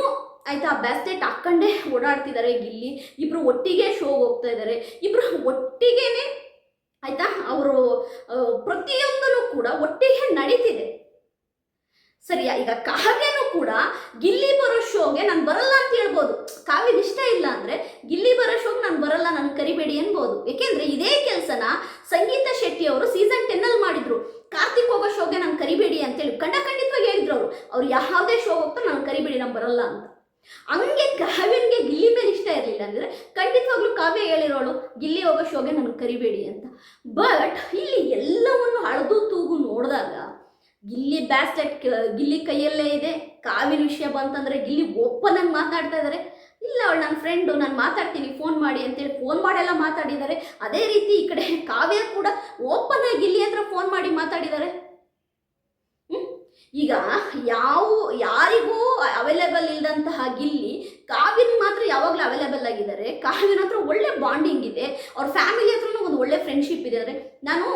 A: ಆಯಿತಾ ಆ ಬ್ಯಾಸ್ಲೆಟ್ ಹಾಕ್ಕೊಂಡೇ ಓಡಾಡ್ತಿದ್ದಾರೆ ಗಿಲ್ಲಿ. ಇಬ್ಬರು ಒಟ್ಟಿಗೆ ಶೋಗೆ ಹೋಗ್ತಾ ಇದ್ದಾರೆ, ಇಬ್ಬರು ಒಟ್ಟಿಗೆನೇ ಆಯಿತಾ. ಅವರು ಪ್ರತಿಯೊಂದೂ ಕೂಡ ಒಟ್ಟಿಗೆ ನಡೀತಿದೆ, ಸರಿಯಾ. ಈಗ ಕಾವ್ಯನೂ ಕೂಡ ಗಿಲ್ಲಿ ಬರೋ ಶೋಗೆ ನಾನು ಬರಲ್ಲ ಅಂತ ಹೇಳ್ಬೋದು. ಕಾವ್ಯಗೆ ಇಷ್ಟ ಇಲ್ಲ ಅಂದರೆ ಗಿಲ್ಲಿ ಬರೋ ಶೋಗೆ ನಾನು ಬರಲ್ಲ, ನನಗೆ ಕರಿಬೇಡಿ ಅನ್ಬೋದು. ಏಕೆಂದರೆ ಇದೇ ಕೆಲಸನ ಸಂಗೀತ ಶೆಟ್ಟಿ ಅವರು ಸೀಸನ್ 10 ಮಾಡಿದ್ರು. ಕಾರ್ತಿಕ್ ಹೋಗೋ ಶೋಗೆ ನಾನು ಕರಿಬೇಡಿ ಅಂತೇಳಿ ಖಂಡಿತವಾಗಿ ಹೇಳಿದ್ರು ಅವ್ರು ಯಾವುದೇ ಶೋ ಹೋಗ್ತಾರೆ ನಾನು ಕರಿಬೇಡಿ, ನಾನು ಬರಲ್ಲ ಅಂತ. ಹಂಗೆ ಕಾವ್ಯನಿಗೆ ಗಿಲ್ಲಿ ಮೇಲೆ ಇಷ್ಟ ಇರಲಿಲ್ಲ ಅಂದರೆ ಖಂಡಿತವಾಗ್ಲೂ ಕಾವ್ಯ ಹೇಳಿರೋಳು ಗಿಲ್ಲಿ ಹೋಗೋ ಶೋಗೆ ನನಗೆ ಕರಿಬೇಡಿ ಅಂತ. ಬಟ್ ಇಲ್ಲಿ ಎಲ್ಲವನ್ನು ಅಳೆದು ತೂಗು ನೋಡಿದಾಗ ಗಿಲ್ಲಿ ಬ್ಯಾಸ್ಲೆಟ್ ಗಿಲ್ಲಿ ಕೈಯಲ್ಲೇ ಇದೆ. ಕಾವ್ಯನ ವಿಷಯ ಬಂತಂದರೆ ಗಿಲ್ಲಿ ಓಪನ್ ಆಗಿ ಮಾತಾಡ್ತಾ ಇದ್ದಾರೆ. ಇಲ್ಲ ಅವಳು ನನ್ನ ಫ್ರೆಂಡು, ನಾನು ಮಾತಾಡ್ತೀನಿ ಫೋನ್ ಮಾಡಿ ಅಂತೇಳಿ ಫೋನ್ ಮಾಡೆಲ್ಲ ಮಾತಾಡಿದ್ದಾರೆ. ಅದೇ ರೀತಿ ಈ ಕಡೆ ಕಾವ್ಯ ಕೂಡ ಓಪನ್ ಆಗಿ ಗಿಲ್ಲಿ ಹತ್ರ ಫೋನ್ ಮಾಡಿ ಮಾತಾಡಿದ್ದಾರೆ. ಈಗ ಯಾರಿಗೂ ಅವೈಲೇಬಲ್ ಇಲ್ಲದಂತಹ ಗಿಲ್ಲಿ ಕಾವ್ಯನ ಮಾತ್ರ ಯಾವಾಗಲೂ ಅವೈಲೇಬಲ್ ಆಗಿದ್ದಾರೆ. ಕಾವ್ಯನ ಹತ್ರ ಒಳ್ಳೆ ಬಾಂಡಿಂಗ್ ಇದೆ, ಅವ್ರ ಫ್ಯಾಮಿಲಿ ಹತ್ರನೂ ಒಂದು ಒಳ್ಳೆ ಫ್ರೆಂಡ್ಶಿಪ್ ಇದೆ. ನಾನು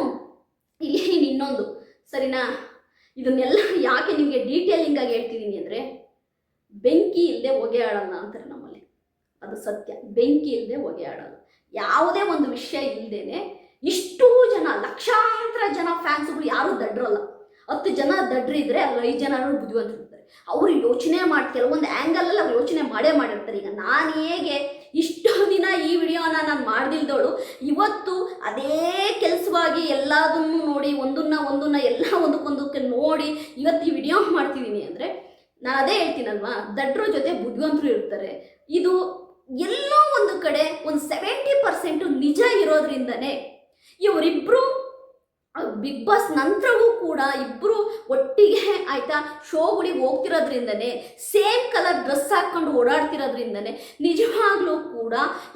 A: ಇಲ್ಲಿ ಇನ್ನೊಂದು ಸರಿನಾ, ಇದನ್ನೆಲ್ಲ ಯಾಕೆ ನಿಮಗೆ ಡೀಟೇಲಿಂಗ್ ಆಗಿ ಹೇಳ್ತಿದ್ದೀನಿ ಅಂದರೆ, ಬೆಂಕಿ ಇಲ್ಲದೆ ಹೊಗೆ ಆಡಲ್ಲ ಅಂತಾರೆ ನಮ್ಮಲ್ಲಿ. ಅದು ಸತ್ಯ. ಬೆಂಕಿ ಇಲ್ಲದೆ ಹೊಗೆ ಆಡಲ್ಲ. ಯಾವುದೇ ಒಂದು ವಿಷಯ ಇಲ್ಲದೇನೆ ಇಷ್ಟೂ ಜನ, ಲಕ್ಷಾಂತರ ಜನ ಫ್ಯಾನ್ಸ್ಗಳು ಯಾರೂ ದಡ್ರಲ್ಲ. 10 ಜನ ದಡ್ರಿದ್ರೆ ಅಲ್ಲಿ 5 ಜನ ಬುದ್ಧಿವಂತರಿರ್ತಾರೆ. ಅವರು ಯೋಚನೆ ಕೆಲವೊಂದು ಆ್ಯಂಗಲಲ್ಲಿ ಅವ್ರು ಯೋಚನೆ ಮಾಡಿರ್ತಾರೆ. ಈಗ ನಾನು ಹೇಗೆ ಇಷ್ಟು ದಿನ ಈ ವಿಡಿಯೋನ ನಾನು ಮಾಡ್ದಿಲ್ದವಳು ಇವತ್ತು ಅದೇ ಕೆಲಸವಾಗಿ ಎಲ್ಲದನ್ನು ನೋಡಿ ಒಂದನ್ನ ಎಲ್ಲ ಒಂದಕ್ಕೊಂದಕ್ಕೆ ನೋಡಿ ಇವತ್ತು ಈ ವಿಡಿಯೋ ಮಾಡ್ತಿದ್ದೀನಿ ಅಂದರೆ ನಾನು ಅದೇ ಹೇಳ್ತೀನಲ್ವಾ, ದಡ್ರ ಜೊತೆ ಬುದ್ಧಿವಂತರು ಇರ್ತಾರೆ. ಇದು ಎಲ್ಲೋ ಒಂದು ಕಡೆ ಒಂದು 70% ನಿಜ ಇರೋದ್ರಿಂದನೇ ಇವರಿಬ್ಬರು ಬಿಗ್ ಬಾಸ್ ನಂತರವೂ ಕೂಡ ಇಬ್ಬರು ಒಟ್ಟಿಗೆ ಆಯಿತಾ ಶೋಗಳಿಗೆ ಹೋಗ್ತಿರೋದ್ರಿಂದನೇ, ಸೇಮ್ ಕಲರ್ ಡ್ರೆಸ್ ಹಾಕ್ಕೊಂಡು ಓಡಾಡ್ತಿರೋದ್ರಿಂದನೇ ನಿಜವಾಗ್ಲೂ ಕೂಡ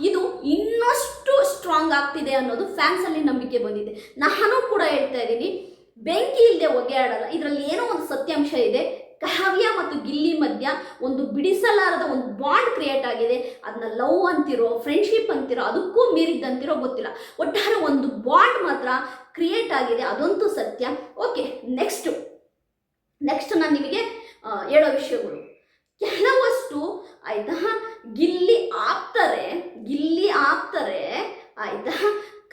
A: ಇದು ಇನ್ನಷ್ಟು ಸ್ಟ್ರಾಂಗ್ ಆಗ್ತಿದೆ ಅನ್ನೋದು ಫ್ಯಾನ್ಸಲ್ಲಿ ನಂಬಿಕೆ ಬಂದಿದೆ. ನಾನು ಕೂಡ ಹೇಳ್ತಾ ಇದ್ದೀನಿ, ಬೆಂಕಿ ಇಲ್ಲದೆ ಹೊಗೆ ಆಡಲ್ಲ. ಇದರಲ್ಲಿ ಏನೋ ಒಂದು ಸತ್ಯಾಂಶ ಇದೆ. ಕಾವ್ಯ ಮತ್ತು ಗಿಲ್ಲಿ ಮಧ್ಯ ಒಂದು ಬಿಡಿಸಲಾರದ ಒಂದು ಬಾಂಡ್ ಕ್ರಿಯೇಟ್ ಆಗಿದೆ. ಅದನ್ನ ಲವ್ ಅಂತಿರೋ, ಫ್ರೆಂಡ್ಶಿಪ್ ಅಂತಿರೋ, ಅದಕ್ಕೂ ಮೀರಿದ್ದಂತಿರೋ ಗೊತ್ತಿಲ್ಲ, ಒಟ್ಟಾರೆ ಒಂದು ಬಾಂಡ್ ಮಾತ್ರ ಕ್ರಿಯೇಟ್ ಆಗಿದೆ, ಅದಂತೂ ಸತ್ಯ. ಓಕೆ, ನೆಕ್ಸ್ಟ್ ನಾನು ನಿಮಗೆ ಹೇಳೋ ವಿಷಯಗಳು ಕೆಲವಷ್ಟು ಆಯ್ತಾ ಗಿಲ್ಲಿ ಆಗ್ತಾರೆ ಆಯ್ತಾ.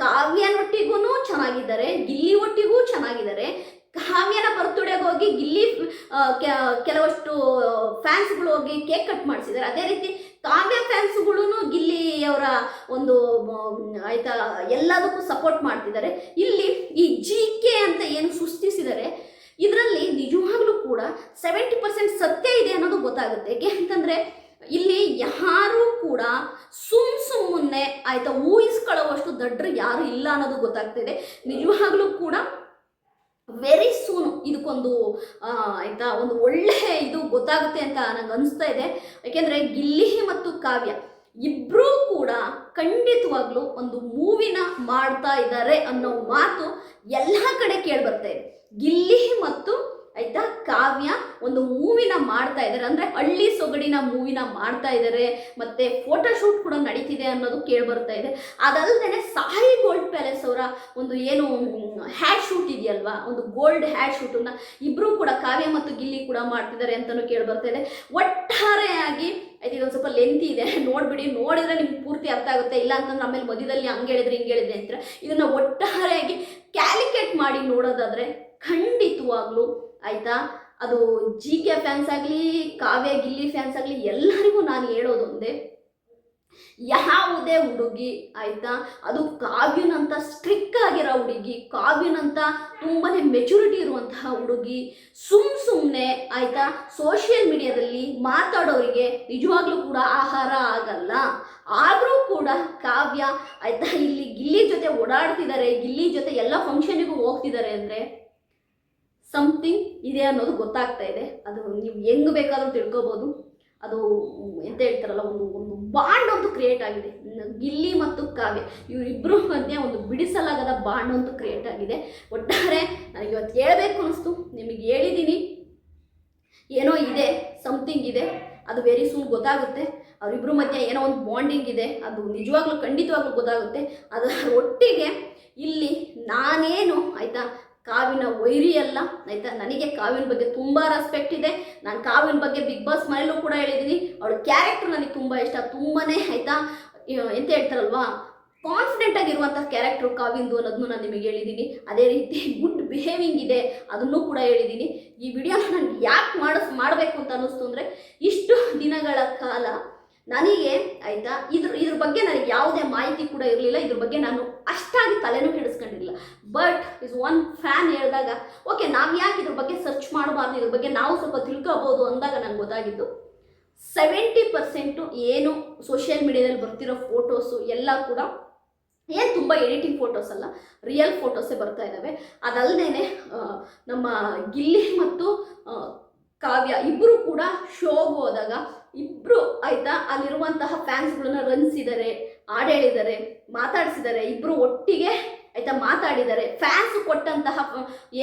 A: ಕಾವ್ಯನೊಟ್ಟಿಗೂ ಚೆನ್ನಾಗಿದ್ದಾರೆ, ಗಿಲ್ಲಿ ಒಟ್ಟಿಗೂ ಚೆನ್ನಾಗಿದ್ದಾರೆ. ಕಾವ್ಯನ ಬರ್ತ್ಡೇಗೆ ಹೋಗಿ ಗಿಲ್ಲಿ ಕೆಲವಷ್ಟು ಫ್ಯಾನ್ಸ್ಗಳು ಹೋಗಿ ಕೇಕ್ ಕಟ್ ಮಾಡಿಸಿದ್ದಾರೆ. ಅದೇ ರೀತಿ ಕಾವ್ಯ ಫ್ಯಾನ್ಸ್ಗಳು ಗಿಲ್ಲಿಯವರ ಒಂದು ಆಯ್ತಾ ಎಲ್ಲದಕ್ಕೂ ಸಪೋರ್ಟ್ ಮಾಡ್ತಿದ್ದಾರೆ. ಇಲ್ಲಿ ಈ GK ಅಂತ ಏನು ಸೃಷ್ಟಿಸಿದ್ದಾರೆ ಇದರಲ್ಲಿ ನಿಜವಾಗ್ಲೂ ಕೂಡ 70% ಸತ್ಯ ಇದೆ ಅನ್ನೋದು ಗೊತ್ತಾಗುತ್ತೆ. ಏಕೆ ಅಂತಂದರೆ ಇಲ್ಲಿ ಯಾರೂ ಕೂಡ ಸುಮ್ಮನೆ ಆಯ್ತಾ ಊಹಿಸ್ಕೊಳ್ಳೋವಷ್ಟು ದಡ್ರು ಯಾರು ಇಲ್ಲ ಅನ್ನೋದು ಗೊತ್ತಾಗ್ತಿದೆ. ನಿಜವಾಗ್ಲೂ ಕೂಡ ವೆರಿ ಸೂನ್ ಇದಕ್ಕೊಂದು ಆಯ್ತಾ ಒಂದು ಒಳ್ಳೆ ಇದು ಗೊತ್ತಾಗುತ್ತೆ ಅಂತ ನಂಗೆ ಅನಿಸ್ತಾ ಇದೆ. ಯಾಕೆಂದರೆ ಗಿಲ್ಲಿ ಮತ್ತು ಕಾವ್ಯ ಇಬ್ಬರೂ ಕೂಡ ಖಂಡಿತವಾಗ್ಲೂ ಒಂದು ಮೂವಿನ ಮಾಡ್ತಾ ಇದ್ದಾರೆ ಅನ್ನೋ ಮಾತು ಎಲ್ಲ ಕಡೆ ಕೇಳಿ ಬರ್ತಾ ಇದೆ. ಗಿಲ್ಲಿ ಮತ್ತು ಆಯ್ತಾ ಕಾವ್ಯ ಒಂದು ಮೂವಿನ ಮಾಡ್ತಾ ಇದ್ದಾರೆ, ಅಂದರೆ ಹಳ್ಳಿ ಸೊಗಡಿನ ಮೂವಿನ ಮಾಡ್ತಾ ಇದ್ದಾರೆ, ಮತ್ತು ಫೋಟೋಶೂಟ್ ಕೂಡ ನಡೀತಿದೆ ಅನ್ನೋದು ಕೇಳಿ ಬರ್ತಾ ಇದೆ. ಅದಲ್ಲದೆ ಸಾಯಿ ಗೋಲ್ಡ್ ಪ್ಯಾಲೇಸ್ ಅವರ ಒಂದು ಏನು ಹ್ಯಾಡ್ ಶೂಟ್ ಇದೆಯಲ್ವಾ, ಒಂದು ಗೋಲ್ಡ್ ಹ್ಯಾಡ್ ಶೂಟನ್ನು ಇಬ್ಬರೂ ಕೂಡ ಕಾವ್ಯ ಮತ್ತು ಗಿಲ್ಲಿ ಕೂಡ ಮಾಡ್ತಿದ್ದಾರೆ ಅಂತಲೂ ಕೇಳಿ ಬರ್ತಾ ಇದೆ. ಒಟ್ಟಾರೆಯಾಗಿ ಆಯ್ತು ಇದೊಂದು ಸ್ವಲ್ಪ ಲೆಂತಿ ಇದೆ, ನೋಡಿಬಿಡಿ, ನೋಡಿದರೆ ನಿಮ್ಗೆ ಪೂರ್ತಿ ಅರ್ಥ ಆಗುತ್ತೆ. ಇಲ್ಲ ಅಂತಂದ್ರೆ ಆಮೇಲೆ ಮಧ್ಯದಲ್ಲಿ ಹಂಗೆ ಹೇಳಿದ್ರೆ ಹಿಂಗೆ ಹೇಳಿದ್ರೆ ಅಂತೀರ. ಇದನ್ನು ಒಟ್ಟಾರೆಯಾಗಿ ಕ್ಯಾಲ್ಕುಲೇಟ್ ಮಾಡಿ ನೋಡೋದಾದರೆ ಖಂಡಿತವಾಗ್ಲೂ ಆಯಿತಾ ಅದು GK ಫ್ಯಾನ್ಸ್ ಆಗಲಿ ಕಾವ್ಯ ಗಿಲ್ಲಿ ಫ್ಯಾನ್ಸ್ ಆಗಲಿ ಎಲ್ಲರಿಗೂ ನಾನು ಹೇಳೋದು ಒಂದೇ, ಯಾವುದೇ ಹುಡುಗಿ ಆಯಿತಾ ಅದು ಕಾವ್ಯನಂತ ಸ್ಟ್ರಿಕ್ ಆಗಿರೋ ಹುಡುಗಿ, ಕಾವ್ಯನಂತ ತುಂಬಾ ಮೆಚುರಿಟಿ ಇರುವಂತಹ ಹುಡುಗಿ ಸುಮ್ಮನೆ ಆಯಿತಾ ಸೋಷಿಯಲ್ ಮೀಡಿಯಾದಲ್ಲಿ ಮಾತಾಡೋರಿಗೆ ನಿಜವಾಗ್ಲೂ ಕೂಡ ಆಹಾರ ಆಗಲ್ಲ. ಆದರೂ ಕೂಡ ಕಾವ್ಯ ಆಯಿತಾ ಇಲ್ಲಿ ಗಿಲ್ಲಿ ಜೊತೆ ಓಡಾಡ್ತಿದ್ದಾರೆ, ಗಿಲ್ಲಿ ಜೊತೆ ಎಲ್ಲ ಫಂಕ್ಷನಿಗೂ ಹೋಗ್ತಿದ್ದಾರೆ ಅಂದರೆ ಸಮಥಿಂಗ್ ಇದೆ ಅನ್ನೋದು ಗೊತ್ತಾಗ್ತಾ ಇದೆ. ಅದು ನೀವು ಹೆಂಗೆ ಬೇಕಾದರೂ ತಿಳ್ಕೊಬೋದು. ಅದು ಎಂತ ಹೇಳ್ತಾರಲ್ಲ ಒಂದು ಒಂದು ಬಾಂಡ್ ಅಂತೂ ಕ್ರಿಯೇಟ್ ಆಗಿದೆ ಗಿಲ್ಲಿ ಮತ್ತು ಕಾವ್ಯ ಇವರಿಬ್ಬರ ಮಧ್ಯೆ ಒಂದು ಬಿಡಿಸಲಾಗದ ಬಾಂಡ್ ಅಂತೂ ಕ್ರಿಯೇಟ್ ಆಗಿದೆ. ಒಟ್ಟಾರೆ ನನಗೆ ಇವತ್ತು ಹೇಳಬೇಕು ಅನ್ನಿಸ್ತು, ನಿಮಗೆ ಹೇಳಿದ್ದೀನಿ. ಏನೋ ಇದೆ, ಸಮಥಿಂಗ್ ಇದೆ, ಅದು ವೆರಿ ಸೂನ್ ಗೊತ್ತಾಗುತ್ತೆ. ಅವರಿಬ್ಬರ ಮಧ್ಯೆ ಏನೋ ಒಂದು ಬಾಂಡಿಂಗ್ ಇದೆ, ಅದು ನಿಜವಾಗ್ಲೂ ಖಂಡಿತವಾಗ್ಲೂ ಗೊತ್ತಾಗುತ್ತೆ. ಅದರ ಒಟ್ಟಿಗೆ ಇಲ್ಲಿ ನಾನೇನು ಆಯಿತಾ ಕಾವ್ಯನ ವೈರಿ ಅಲ್ಲ ಆಯಿತಾ. ನನಗೆ ಕಾವ್ಯನ ಬಗ್ಗೆ ತುಂಬ ರೆಸ್ಪೆಕ್ಟ್ ಇದೆ. ನಾನು ಕಾವ್ಯನ ಬಗ್ಗೆ ಬಿಗ್ ಬಾಸ್ ಮನೆಯಲ್ಲೂ ಕೂಡ ಹೇಳಿದ್ದೀನಿ. ಅವಳ ಕ್ಯಾರೆಕ್ಟರ್ ನನಗೆ ತುಂಬ ಇಷ್ಟ, ತುಂಬಾ ಆಯಿತಾ ಎಂತ ಹೇಳ್ತಾರಲ್ವಾ ಕಾನ್ಫಿಡೆಂಟ್ ಆಗಿರುವಂಥ ಕ್ಯಾರೆಕ್ಟ್ರು ಕಾವ್ಯಂದು ಅನ್ನೋದನ್ನು ನಾನು ನಿಮಗೆ ಹೇಳಿದ್ದೀನಿ. ಅದೇ ರೀತಿ ಗುಡ್ ಬಿಹೇವಿಂಗ್ ಇದೆ, ಅದನ್ನು ಕೂಡ ಹೇಳಿದ್ದೀನಿ. ಈ ವಿಡಿಯೋನ ನನಗೆ ಯಾಕೆ ಮಾಡಬೇಕು ಅಂತ ಅನ್ನಿಸ್ತು ಅಂದರೆ ಇಷ್ಟು ದಿನಗಳ ಕಾಲ ನನಗೆ ಆಯಿತಾ ಇದ್ರ ಬಗ್ಗೆ ನನಗೆ ಯಾವುದೇ ಮಾಹಿತಿ ಕೂಡ ಇರಲಿಲ್ಲ. ಇದ್ರ ಬಗ್ಗೆ ನಾನು ಅಷ್ಟಾಗಿ ತಲೆನೂ ಹಿಡಿಸ್ಕೊಂಡಿರಲಿಲ್ಲ. ಬಟ್ ಇಸ್ ಒನ್ ಫ್ಯಾನ್ ಹೇಳಿದಾಗ ಓಕೆ ನಾವು ಯಾಕೆ ಇದ್ರ ಬಗ್ಗೆ ಸರ್ಚ್ ಮಾಡಬಾರ್ದು, ಇದ್ರ ಬಗ್ಗೆ ನಾವು ಸ್ವಲ್ಪ ತಿಳ್ಕೊಬೋದು ಅಂದಾಗ ನನಗೆ ಗೊತ್ತಾಗಿದ್ದು 70% ಏನು ಸೋಷಿಯಲ್ ಮೀಡಿಯಾದಲ್ಲಿ ಬರ್ತಿರೋ ಫೋಟೋಸು ಎಲ್ಲ ಕೂಡ ಏನು ತುಂಬ ಎಡಿಟಿಂಗ್ ಫೋಟೋಸ್ ಅಲ್ಲ, ರಿಯಲ್ ಫೋಟೋಸೇ ಬರ್ತಾ ಇದ್ದಾವೆ. ಅದಲ್ಲದೆ ನಮ್ಮ ಗಿಲ್ಲಿ ಮತ್ತು ಕಾವ್ಯ ಇಬ್ಬರು ಕೂಡ ಶೋಗೆ ಹೋದಾಗ ಇಬ್ಬರು ಆಯಿತಾ ಅಲ್ಲಿರುವಂತಹ ಫ್ಯಾನ್ಸ್ಗಳನ್ನ ರಂಜಿಸಿದ್ದಾರೆ, ಹಾಡು ಹೇಳಿದ್ದಾರೆ, ಮಾತಾಡಿಸಿದ್ದಾರೆ. ಇಬ್ಬರು ಒಟ್ಟಿಗೆ ಆಯಿತಾ ಮಾತಾಡಿದ್ದಾರೆ. ಫ್ಯಾನ್ಸ್ ಕೊಟ್ಟಂತಹ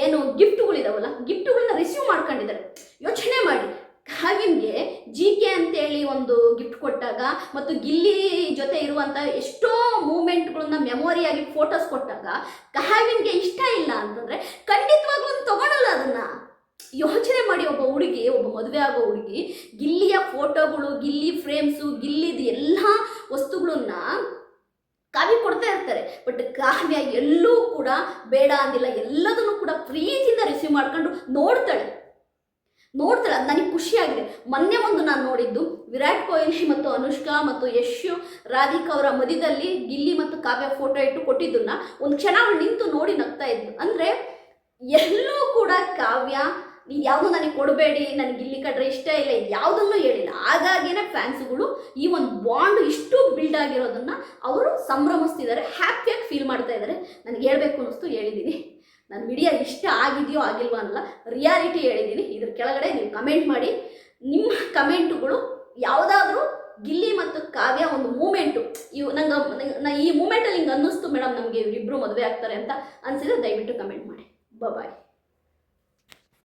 A: ಏನು ಗಿಫ್ಟ್ಗಳಿದಾವಲ್ಲ ಗಿಫ್ಟ್ಗಳನ್ನ ರಿಸೀವ್ ಮಾಡ್ಕೊಂಡಿದ್ದಾರೆ. ಯೋಚನೆ ಮಾಡಿ, ಕಾವ್ಯನ್ಗೆ GK ಅಂತೇಳಿ ಒಂದು ಗಿಫ್ಟ್ ಕೊಟ್ಟಾಗ ಮತ್ತು ಗಿಲ್ಲಿ ಜೊತೆ ಇರುವಂಥ ಎಷ್ಟೋ ಮೂಮೆಂಟ್ಗಳನ್ನ ಮೆಮೊರಿಯಾಗಿ ಫೋಟೋಸ್ ಕೊಟ್ಟಾಗ ಕಾವ್ಯನ್ಗೆ ಇಷ್ಟ ಇಲ್ಲ ಅಂತಂದರೆ ಖಂಡಿತವಾಗ್ಲೂ ತಗೊಳಲ್ಲ ಅದನ್ನು. ಯೋಚನೆ ಮಾಡಿ, ಒಬ್ಬ ಹುಡುಗಿ, ಒಬ್ಬ ಮದುವೆ ಆಗೋ ಹುಡುಗಿ ಗಿಲ್ಲಿಯ ಫೋಟೋಗಳು, ಗಿಲ್ಲಿ ಫ್ರೇಮ್ಸು, ಗಿಲ್ಲಿದು ಎಲ್ಲ ವಸ್ತುಗಳನ್ನ ಕಾವ್ಯ ಕೊಡ್ತಾ ಇರ್ತಾರೆ. ಬಟ್ ಕಾವ್ಯ ಎಲ್ಲೂ ಕೂಡ ಬೇಡ ಅಂದಿಲ್ಲ, ಎಲ್ಲದನ್ನು ಕೂಡ ಪ್ರೀತಿಯಿಂದ ರಿಸೀವ್ ಮಾಡ್ಕೊಂಡು ನೋಡ್ತಾಳೆ. ಅದು ನನಗೆ ಖುಷಿಯಾಗಿದೆ. ಮೊನ್ನೆ ಒಂದು ನಾನು ನೋಡಿದ್ದು ವಿರಾಟ್ ಕೊಹ್ಲಿ ಮತ್ತು ಅನುಷ್ಕಾ ಮತ್ತು ಯಶ್ ರಾಧಿಕಾ ಅವರ ಮಧ್ಯದಲ್ಲಿ ಗಿಲ್ಲಿ ಮತ್ತು ಕಾವ್ಯ ಫೋಟೋ ಇಟ್ಟು ಕೊಟ್ಟಿದ್ದನ್ನ ಒಂದು ಕ್ಷಣ ಅವಳು ನಿಂತು ನೋಡಿ ನಗ್ತಾ ಇದ್ಲು. ಅಂದರೆ ಎಲ್ಲೂ ಕೂಡ ಕಾವ್ಯ ನೀವು ಯಾವುದು ನನಗೆ ಕೊಡಬೇಡಿ, ನನಗೆ ಗಿಲ್ಲಿ ಕಡ್ರೆ ಇಷ್ಟ ಇಲ್ಲ, ಇದು ಯಾವುದನ್ನು ಹೇಳಿಲ್ಲ. ಹಾಗಾಗಿನೇ ಫ್ಯಾನ್ಸ್ಗಳು ಈ ಒಂದು ಬಾಂಡ್ ಇಷ್ಟು ಬಿಲ್ಡ್ ಆಗಿರೋದನ್ನು ಅವರು ಸಂಭ್ರಮಿಸ್ತಿದ್ದಾರೆ, ಹ್ಯಾಪಿಯಾಗಿ ಫೀಲ್ ಮಾಡ್ತಾ ಇದ್ದಾರೆ. ನನಗೆ ಹೇಳಬೇಕು ಅನ್ನಿಸ್ತು, ಹೇಳಿದ್ದೀನಿ. ನನ್ನ ವಿಡಿಯೋ ಇಷ್ಟ ಆಗಿದೆಯೋ ಆಗಿಲ್ವೋ ಅನ್ನಲ್ಲ, ರಿಯಾಲಿಟಿ ಹೇಳಿದ್ದೀನಿ. ಇದ್ರ ಕೆಳಗಡೆ ನೀವು ಕಮೆಂಟ್ ಮಾಡಿ. ನಿಮ್ಮ ಕಮೆಂಟುಗಳು ಯಾವುದಾದ್ರೂ ಗಿಲ್ಲಿ ಮತ್ತು ಕಾವ್ಯ ಒಂದು ಮೂಮೆಂಟು ನಂಗೆ ಈ ಮೂಮೆಂಟಲ್ಲಿ ಹಿಂಗೆ ಅನ್ನಿಸ್ತು ಮೇಡಮ್, ನಮಗೆ ಇವರಿಬ್ಬರು ಮದುವೆ ಆಗ್ತಾರೆ ಅಂತ ಅನಿಸಿದ್ರೆ ದಯವಿಟ್ಟು ಕಮೆಂಟ್ ಮಾಡಿ. ಬಾಯ್.